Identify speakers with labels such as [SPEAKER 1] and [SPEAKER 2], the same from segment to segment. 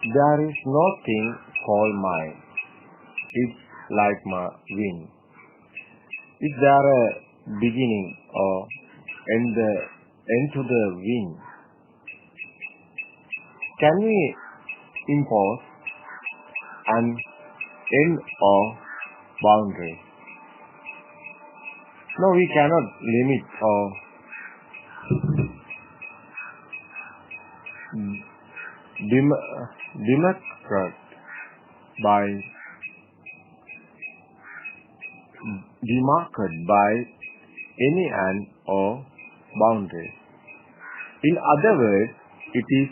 [SPEAKER 1] There is no thing called mine. It's like my wind. Is there a beginning or end to the wind? Can we impose an end or boundary? No, we cannot limit or demarcate by any end or boundary. In other words, it is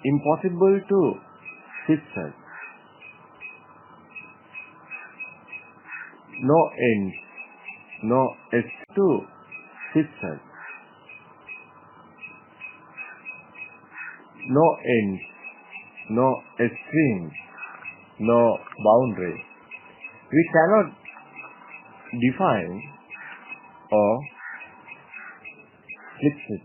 [SPEAKER 1] impossible to fix it. No end, no S to fix it. No end, no extreme, no boundary. We cannot define or fix it.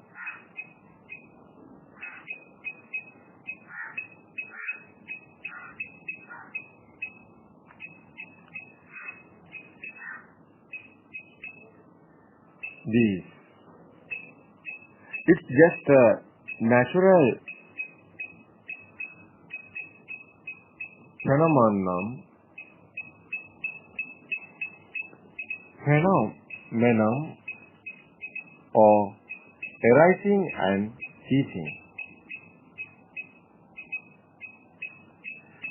[SPEAKER 1] It's just a natural phenomenon or arising and ceasing.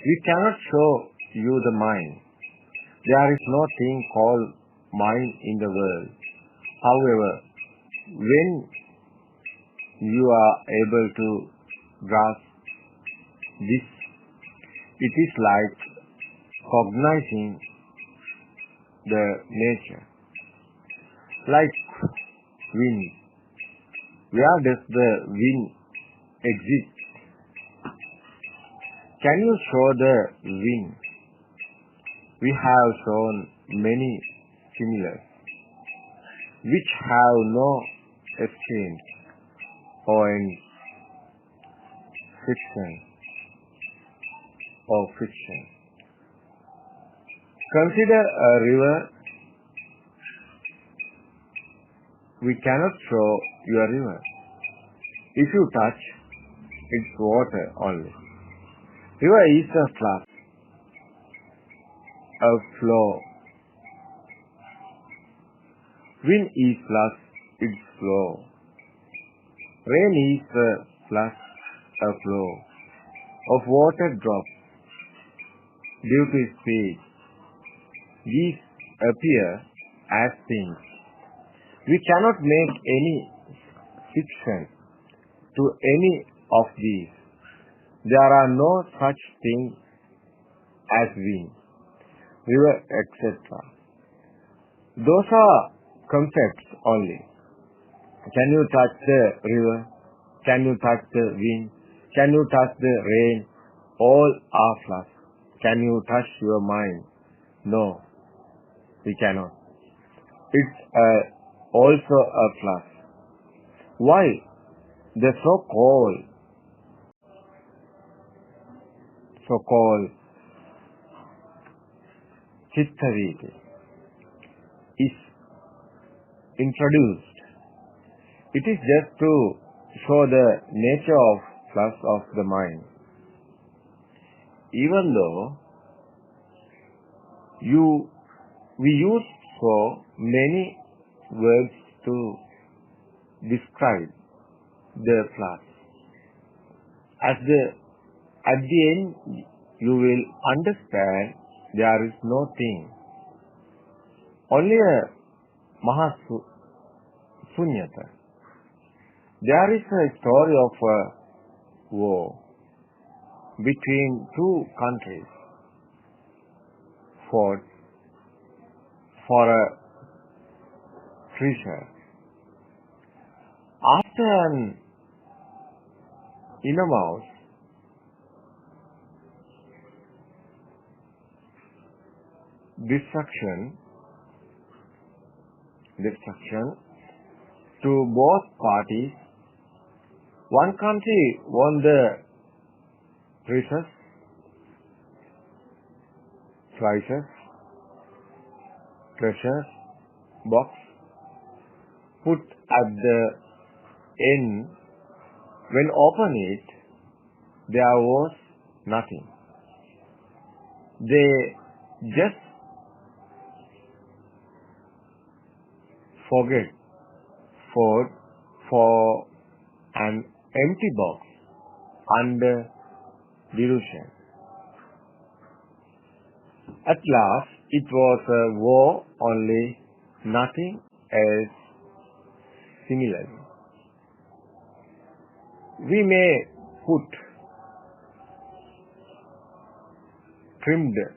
[SPEAKER 1] We cannot show you the mind. There is no thing called mind in the world. However, when you are able to grasp this, it is like cognizing the nature. Like wind. Where does the wind exist? Can you show the wind? We have shown many similar, which have no exchange or in friction. Consider a river. We cannot show your river. If you touch, it's water only. River is a flood, a flow. Wind is plus its flow. Rain is plus a flow of water drops due to speed. These appear as things. We cannot make any fiction to any of these. There are no such things as wind, river, etc. Those are concepts only. Can you touch the river? Can you touch the wind? Can you touch the rain? All are flux. Can you touch your mind? No, we cannot. It's also a flux. Why? The so-called Chittaviti is introduced. It is just to show the nature of flux of the mind. Even though we use so many words to describe the flux, at the end you will understand there is no thing, only a Mahasunyata. There is a story of a war between two countries fought for a treasure. After an enormous destruction to both parties, one country won the treasure choices, treasure box put at the end. When open it, there was nothing. They just forget for an empty box under delusion. At last, it was a war only, nothing else. Similarly, we may put tremendous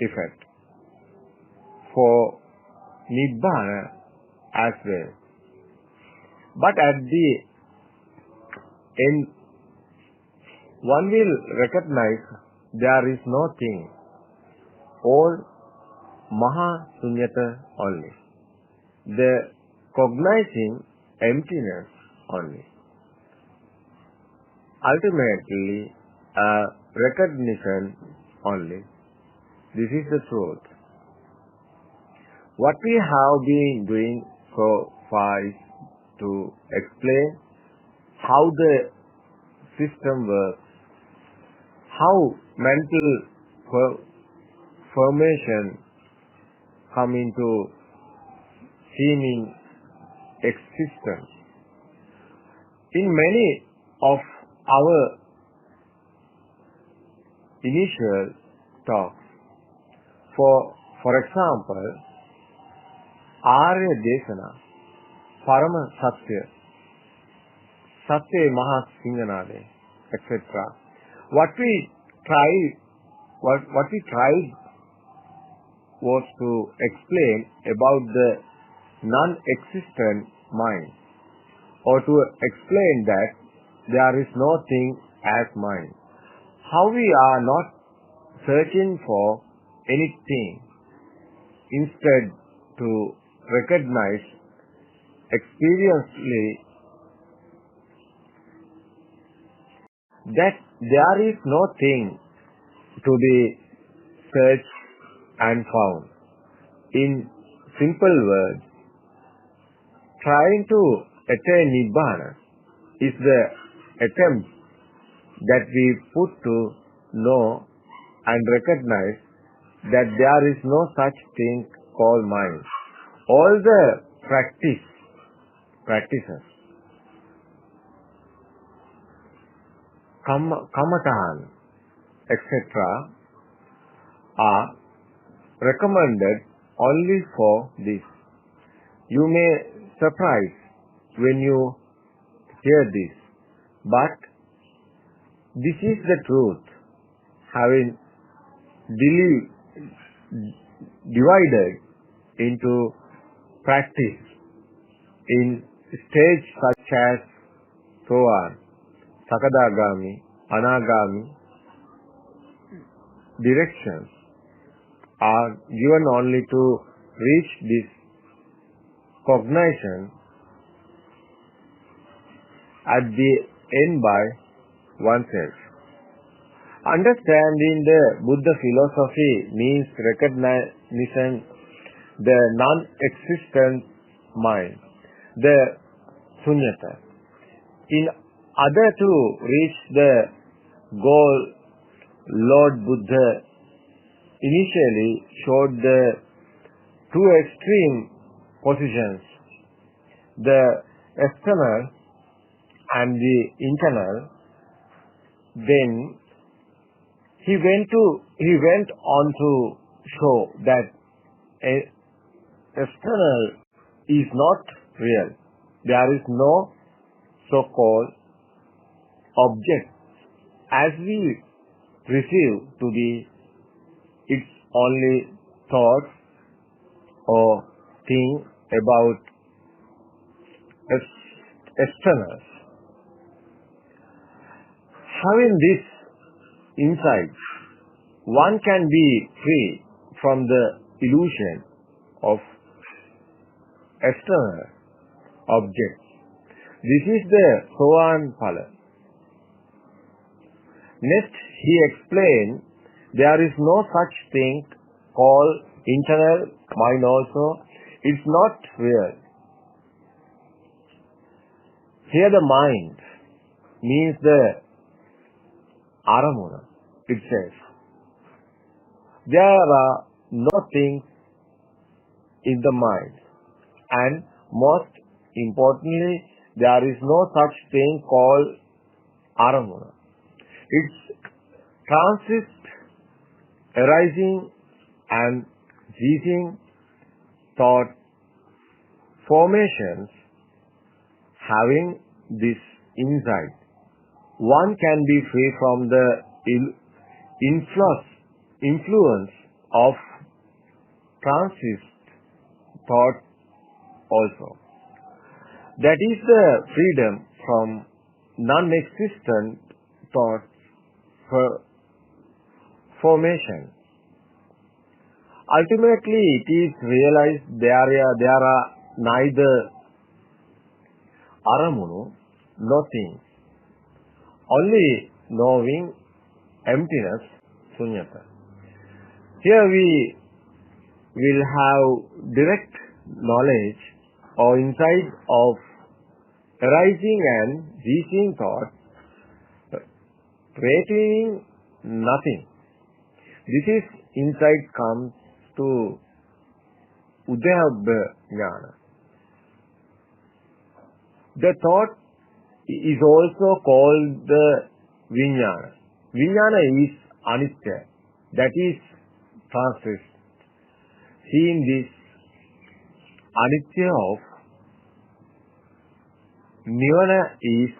[SPEAKER 1] effect for Nibbana as well. But at the end, one will recognize there is no thing, all Maha Sunyata only, the cognizing emptiness only. Ultimately, a recognition only. This is the truth. What we have been doing so far is to explain how the system works, how mental formation come into seeming existence. In many of our initial talks, for example, Arya Desana, Parama Satya, Satya Mahasinganade, etc. What we tried was to explain about the non-existent mind, or to explain that there is no thing as mind. How we are not searching for anything, instead to recognize experientially that there is no thing to be searched and found. In simple words, trying to attain Nibbana is the attempt that we put to know and recognize that there is no such thing called mind. All the practices, kamatan, etc. are recommended only for this. You may surprise when you hear this, but this is the truth. Having divided into practice in stage such as Soan, Sakadagami, Anagami, directions are given only to reach this cognition at the end by oneself. Understanding the Buddha philosophy means recognizing the non-existent mind, the sunyata. In order to reach the goal, Lord Buddha initially showed the two extreme positions, the external and the internal. Then he went on to show that external is not real. There is no so-called object as we perceive to be its only thoughts or think about externals. Having this insight, one can be free from the illusion of external objects. This is the Soan Phala. Next, he explained there is no such thing called internal mind also. It's not real. Here the mind means the aramuna itself. There are no things in the mind, and most importantly, there is no such thing called aramuna. It's transist arising and ceasing thought formations having this insight. One can be free from the influence of transist thought also. That is the freedom from non-existent thought formation. Ultimately, it is realized there are neither aramunu, nothing, only knowing, emptiness, sunyata. Here we will have direct knowledge or insight of arising and ceasing thought, creating nothing. This is insight comes to Udayabha Jnana. The thought is also called the Vijnana. Vijnana is Anitya, that is transist. Seeing this Anitya of Nirvana is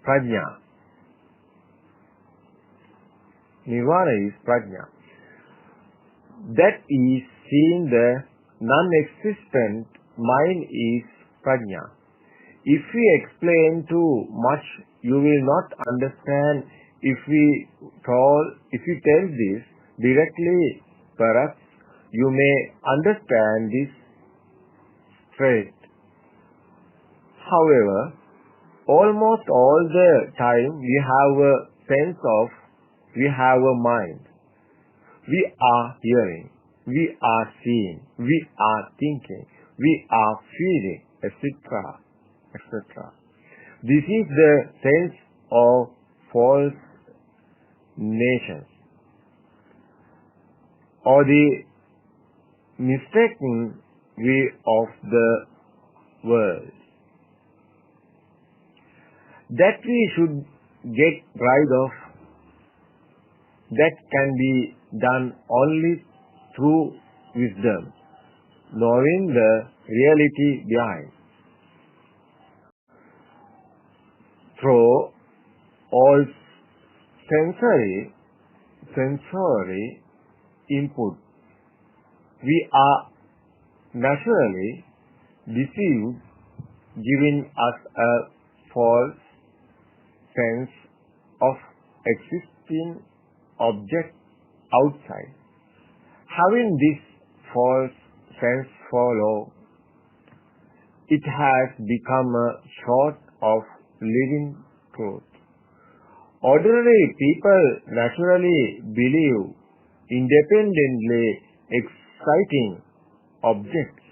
[SPEAKER 1] Prajna. Nirvana is Prajna. That is seeing the non-existent mind is Prajna. If we explain too much, you will not understand. If we tell this directly, perhaps you may understand this straight. However, almost all the time we have a sense of, we have a mind. We are hearing, we are seeing, we are thinking, we are feeling, etc., etc. This is the sense of false nations, or the mistaken way of the world. That we should get rid of, that can be done only through wisdom, knowing the reality behind. Through all sensory input, we are naturally deceived, giving us a false sense of existing object outside. Having this false sense follow, it has become a sort of living truth. Ordinary people naturally believe independently exciting objects,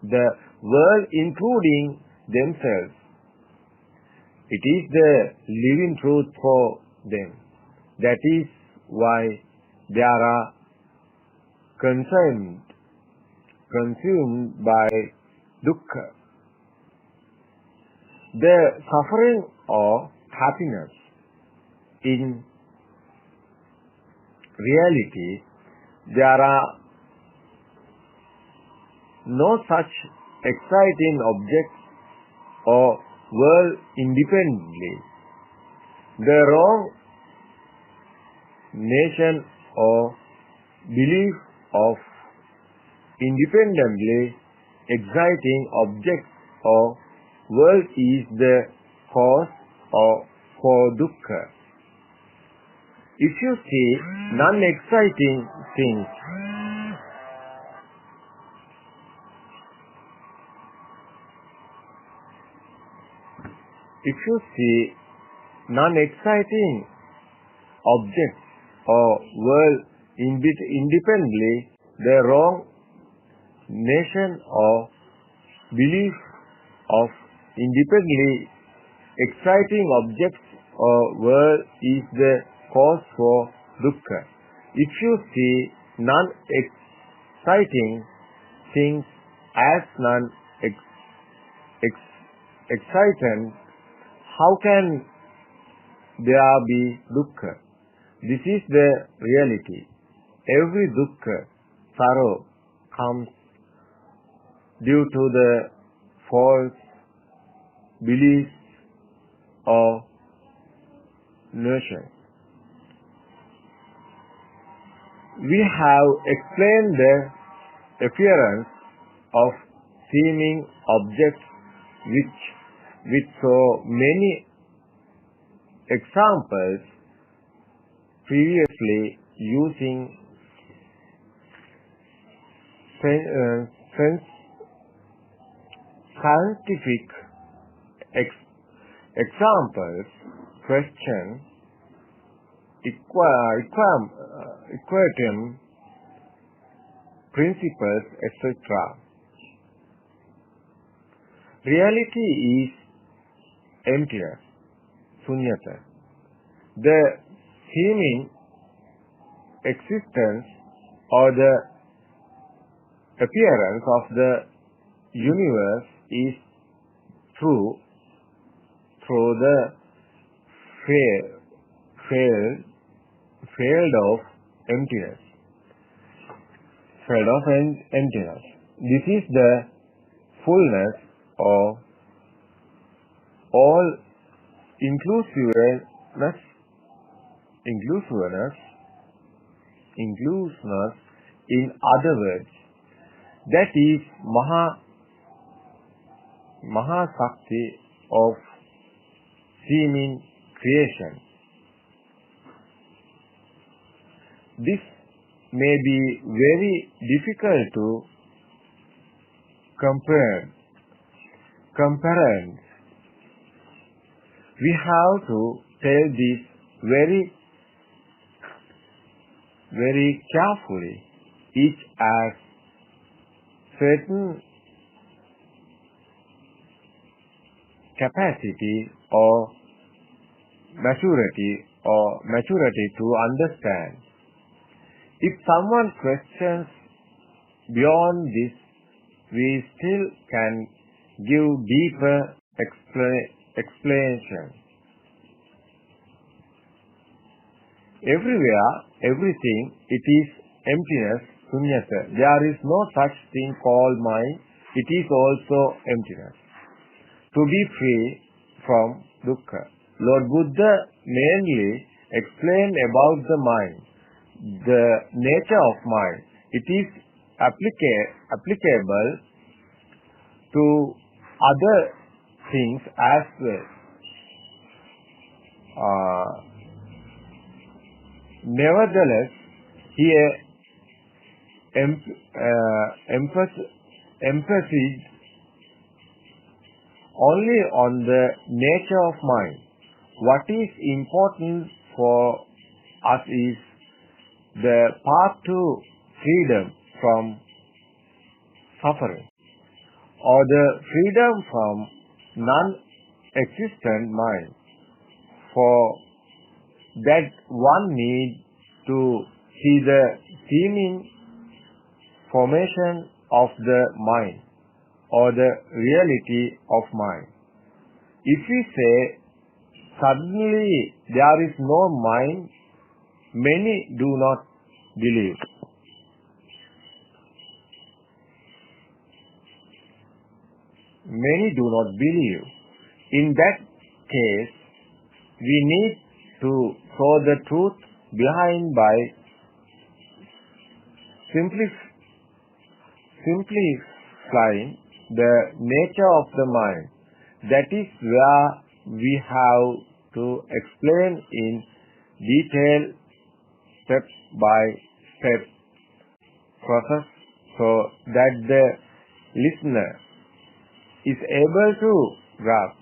[SPEAKER 1] the world including themselves. It is the living truth for them. That is why they are consumed by dukkha. The suffering or happiness in reality, there are no such exciting objects or world independently. The wrong nation or belief of independently exciting objects or world is the cause for dukkha. If you see non-exciting things, objects or world independently, the wrong nation or belief of independently exciting objects or world is the cause for dukkha. If you see non-exciting things as non-excitant, how can there be dukkha? This is the reality. Every dukkha, sorrow, comes due to the false beliefs or notions. We have explained the appearance of seeming objects with so many examples previously using scientific examples, question, equatum, principles, etc. Reality is emptiness, sunyata. The seeming existence or the appearance of the universe is through the field of emptiness. This is the fullness of all inclusiveness. In other words, that is Mahasakti of seeming creation. This may be very difficult to comprehend. We have to tell this very carefully. Each has certain capacity or maturity to understand. If someone questions beyond this, we still can give deeper explanation. Everywhere, everything, it is emptiness, sunyata. There is no such thing called mind. It is also emptiness. To be free from dukkha. Lord Buddha mainly explained about the mind, the nature of mind. It is applicable to other things as well. Nevertheless, here emphasis only on the nature of mind. What is important for us is the path to freedom from suffering, or the freedom from non-existent mind. For that one needs to see the seeming formation of the mind, or the reality of mind. If we say suddenly there is no mind, many do not believe. In that case, we need to show the truth behind by simplifying the nature of the mind. That is where we have to explain in detail, step by step process, so that the listener is able to grasp.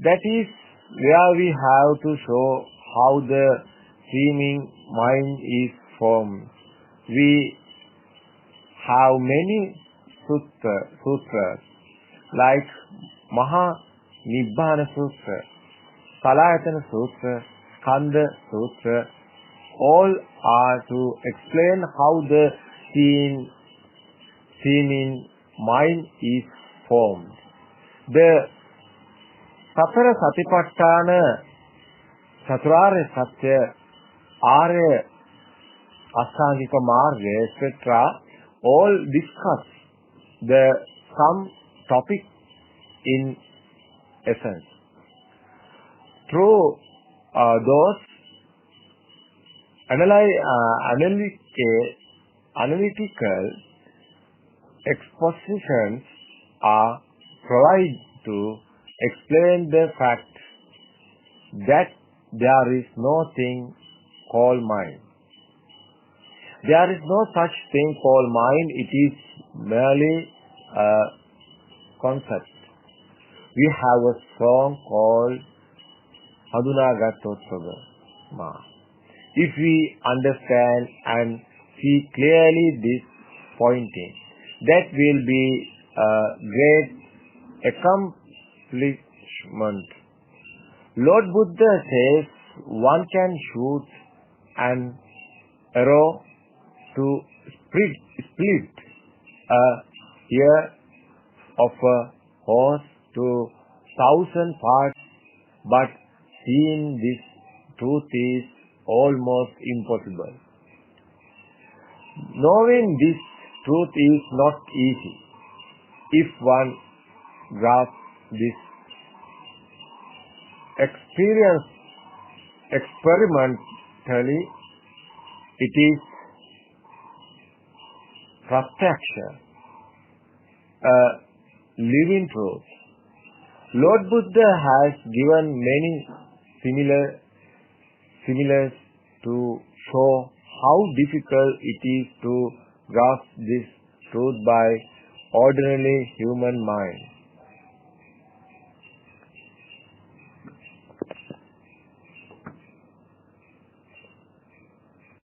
[SPEAKER 1] That is where we have to show how the seeming mind is formed. We have many sutras like Maha Nibbana Sutra, Salayatana Sutra, Skanda Sutra. All are to explain how the seeming mind is formed. The Satara Satipatthana, Chaturarya Satya, Arya Asangika Marga, etc. all discuss the some topic in essence. Through those analytical expositions are provided to explain the fact that there is no thing called mind. There is no such thing called mind. It is merely a concept. We have a song called Hadunagattotsaga. If we understand and see clearly this pointing, that will be a great accomplishment. Lord Buddha says one can shoot an arrow to split a ear of a horse to 1,000 parts, but seeing this truth is almost impossible. Knowing this truth is not easy. If one grasps this experimentally, it is pratyaksha, a living truth. Lord Buddha has given many similars to show how difficult it is to grasp this truth by ordinary human mind.